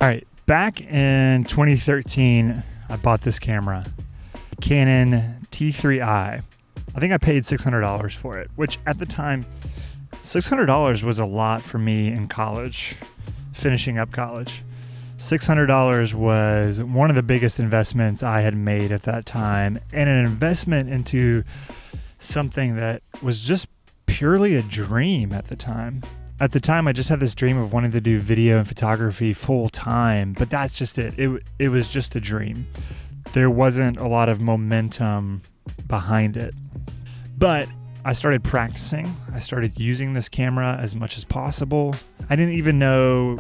All right, back in 2013, I bought this camera, Canon T3i. I think I paid $600 for it, which at the time, $600 was a lot for me in college, finishing up college. $600 was one of the biggest investments I had made at that time, and an investment into something that was just purely a dream at the time. At the time, I just had this dream of wanting to do video and photography full time, but that's just it. It was just a dream. There wasn't a lot of momentum behind it. But I started practicing. I started using this camera as much as possible. I didn't even know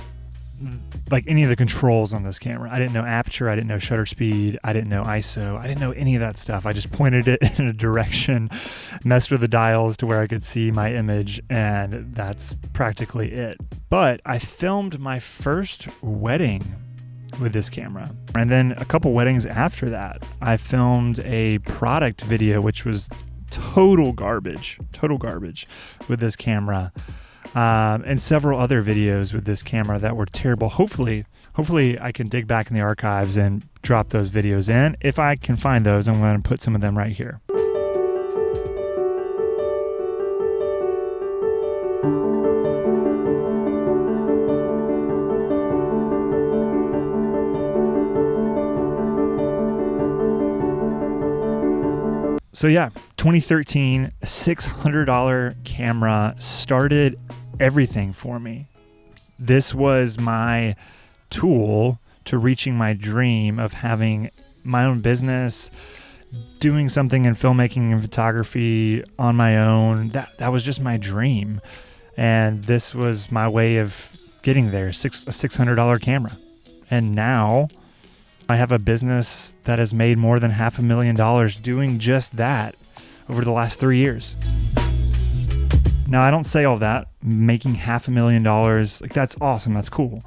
any of the controls on this camera. I didn't know aperture. I didn't know shutter speed. I didn't know ISO. I didn't know any of that stuff. I just pointed it in a direction, messed with the dials to where I could see my image, and that's practically it. But I filmed my first wedding with this camera. And then a couple weddings after that, I filmed a product video, which was total garbage with this camera. And several other videos with this camera that were terrible. Hopefully I can dig back in the archives and drop those videos in. If I can find those, I'm going to put some of them right here. So yeah, 2013, $600 camera started everything for me. This was my tool to reaching my dream of having my own business, doing something in filmmaking and photography on my own. That was just my dream. And this was my way of getting there, a $600 camera. And now I have a business that has made more than $500,000 doing just that over the last 3 years. Now, I don't say all that, making $500,000, that's awesome, that's cool.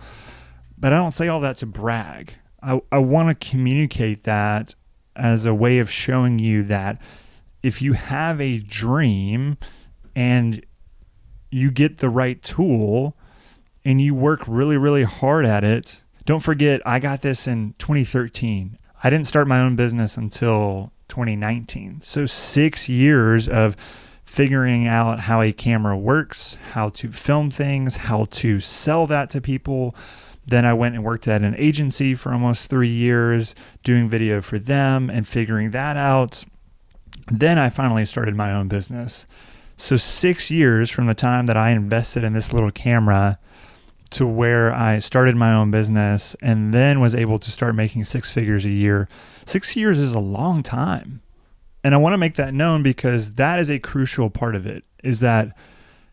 But I don't say all that to brag. I want to communicate that as a way of showing you that if you have a dream and you get the right tool and you work really, really hard at it. Don't forget, I got this in 2013. I didn't start my own business until 2019. So 6 years of figuring out how a camera works, how to film things, how to sell that to people. Then I went and worked at an agency for almost 3 years, doing video for them and figuring that out. Then I finally started my own business. So 6 years from the time that I invested in this little camera to where I started my own business and then was able to start making six figures a year. 6 years is a long time. And I want to make that known because that is a crucial part of it, is that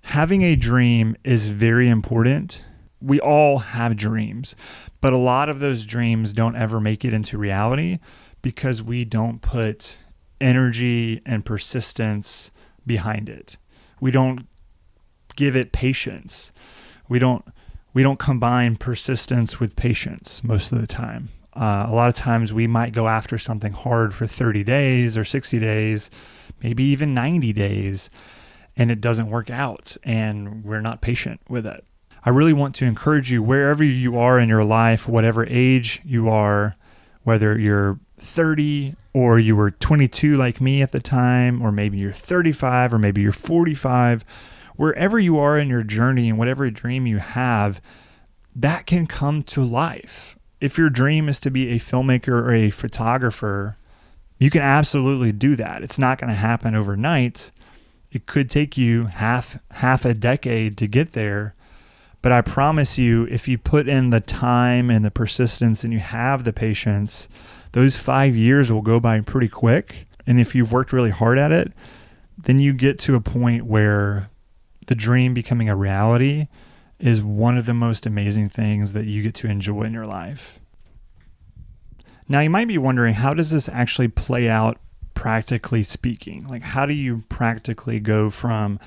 having a dream is very important. We all have dreams, but a lot of those dreams don't ever make it into reality because we don't put energy and persistence behind it. We don't give it patience. We don't combine persistence with patience most of the time. A lot of times we might go after something hard for 30 days or 60 days, maybe even 90 days, and it doesn't work out and we're not patient with it. I really want to encourage you, wherever you are in your life, whatever age you are, whether you're 30 or you were 22 like me at the time, or maybe you're 35 or maybe you're 45, wherever you are in your journey and whatever dream you have, that can come to life. If your dream is to be a filmmaker or a photographer, you can absolutely do that. It's not going to happen overnight. It could take you half a decade to get there. But I promise you, if you put in the time and the persistence and you have the patience, those 5 years will go by pretty quick. And if you've worked really hard at it, then you get to a point where the dream becoming a reality is one of the most amazing things that you get to enjoy in your life. Now, you might be wondering, how does this actually play out practically speaking? Like, how do you practically go from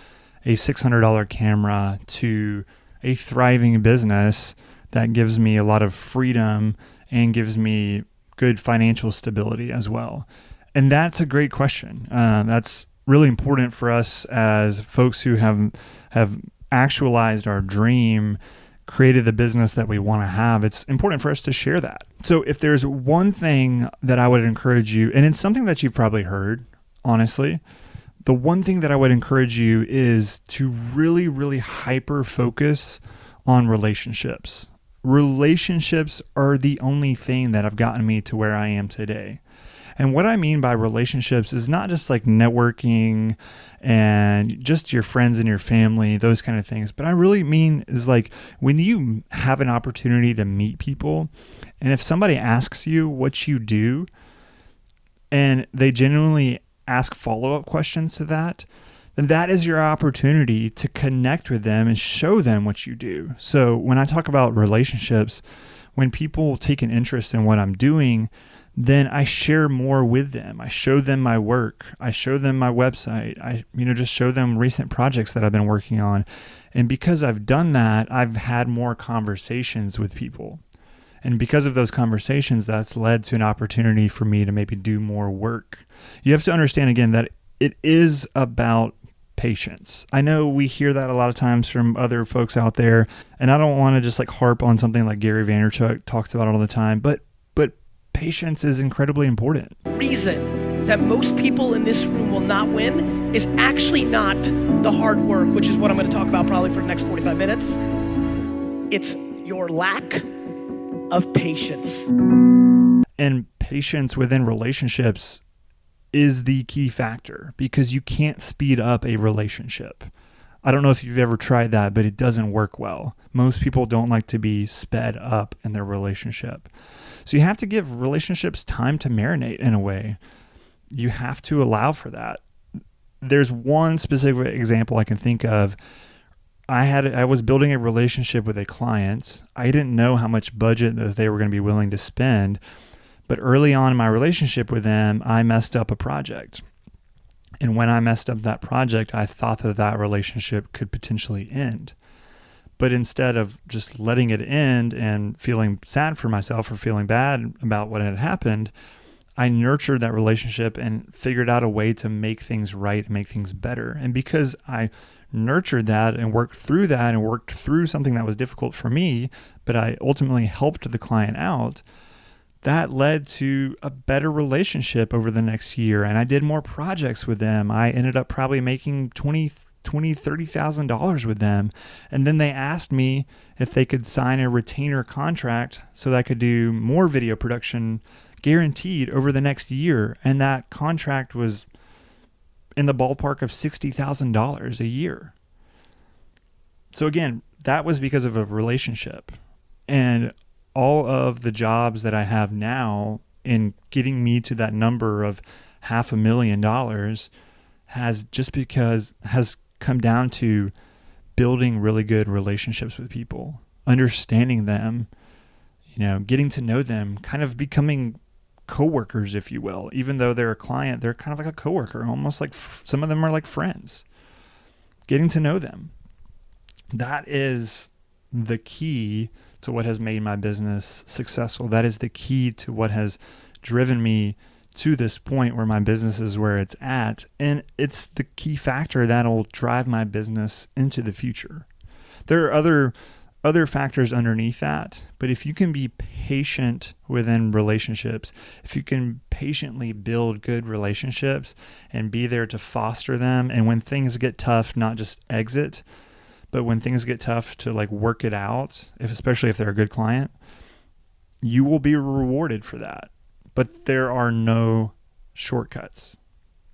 a $600 camera to a thriving business that gives me a lot of freedom and gives me good financial stability as well? And that's a great question. That's really important for us as folks who have actualized our dream, created the business that we want to have, it's important for us to share that. So if there's one thing that I would encourage you, and it's something that you've probably heard, honestly, the one thing that I would encourage you is to really, really hyper focus on relationships. Relationships are the only thing that have gotten me to where I am today. And what I mean by relationships is not just like networking and just your friends and your family, those kind of things. But I really mean is like when you have an opportunity to meet people, and if somebody asks you what you do and they genuinely ask follow-up questions to that, then that is your opportunity to connect with them and show them what you do. So when I talk about relationships, when people take an interest in what I'm doing, then I share more with them. I show them my work. I show them my website. I just show them recent projects that I've been working on. And because I've done that, I've had more conversations with people. And because of those conversations, that's led to an opportunity for me to maybe do more work. You have to understand again that it is about patience. I know we hear that a lot of times from other folks out there, and I don't want to just like harp on something like Gary Vaynerchuk talks about all the time, but patience is incredibly important. Reason that most people in this room will not win is actually not the hard work, which is what I'm going to talk about probably for the next 45 minutes. It's your lack of patience. And patience within relationships is the key factor because you can't speed up a relationship. I don't know if you've ever tried that, but it doesn't work well. Most people don't like to be sped up in their relationship. So you have to give relationships time to marinate in a way. You have to allow for that. There's one specific example I can think of. I was building a relationship with a client. I didn't know how much budget that they were going to be willing to spend, but early on in my relationship with them, I messed up a project. And when I messed up that project, I thought that relationship could potentially end. But instead of just letting it end and feeling sad for myself or feeling bad about what had happened, I nurtured that relationship and figured out a way to make things right and make things better. And because I nurtured that and worked through something that was difficult for me, but I ultimately helped the client out, that led to a better relationship over the next year. And I did more projects with them. I ended up probably making $30,000 with them. And then they asked me if they could sign a retainer contract so that I could do more video production guaranteed over the next year. And that contract was in the ballpark of $60,000 a year. So again, that was because of a relationship. And all of the jobs that I have now in getting me to that number of $500,000 has come down to building really good relationships with people, understanding them, getting to know them, kind of becoming coworkers, if you will. Even though they're a client, they're kind of like a coworker, almost like some of them are like friends. Getting to know them. That is the key to what has made my business successful. That is the key to what has driven me to this point where my business is where it's at. And it's the key factor that'll drive my business into the future. There are other factors underneath that, but if you can be patient within relationships, if you can patiently build good relationships and be there to foster them, and when things get tough, not just exit, but when things get tough to like work it out, especially if they're a good client, you will be rewarded for that. But there are no shortcuts.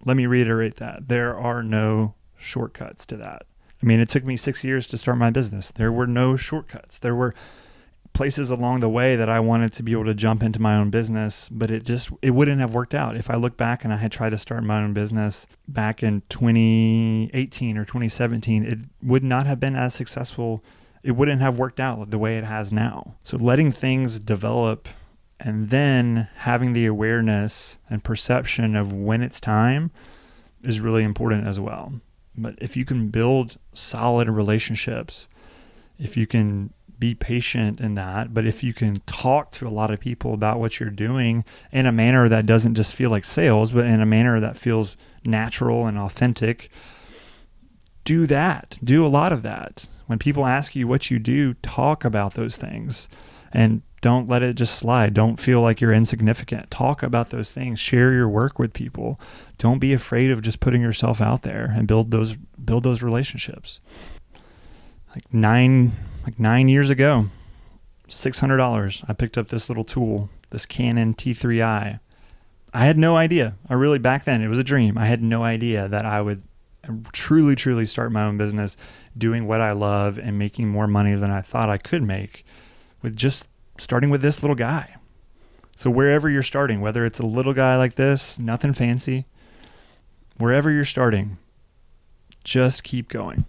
Let me reiterate that. There are no shortcuts to that. I mean, it took me 6 years to start my business. There were no shortcuts. There were places along the way that I wanted to be able to jump into my own business, but it wouldn't have worked out. If I look back and I had tried to start my own business back in 2018 or 2017, it would not have been as successful. It wouldn't have worked out the way it has now. So letting things develop and then having the awareness and perception of when it's time is really important as well. But if you can build solid relationships, if you can be patient in that, but if you can talk to a lot of people about what you're doing in a manner that doesn't just feel like sales, but in a manner that feels natural and authentic, do that. Do a lot of that. When people ask you what you do, talk about those things and don't let it just slide. Don't feel like you're insignificant. Talk about those things. Share your work with people. Don't be afraid of just putting yourself out there and build those relationships. Like nine years ago, $600, I picked up this little tool, this Canon T3i. I had no idea. Back then, it was a dream. I had no idea that I would truly, truly start my own business doing what I love and making more money than I thought I could make with just starting with this little guy. So wherever you're starting, whether it's a little guy like this, nothing fancy, wherever you're starting, just keep going.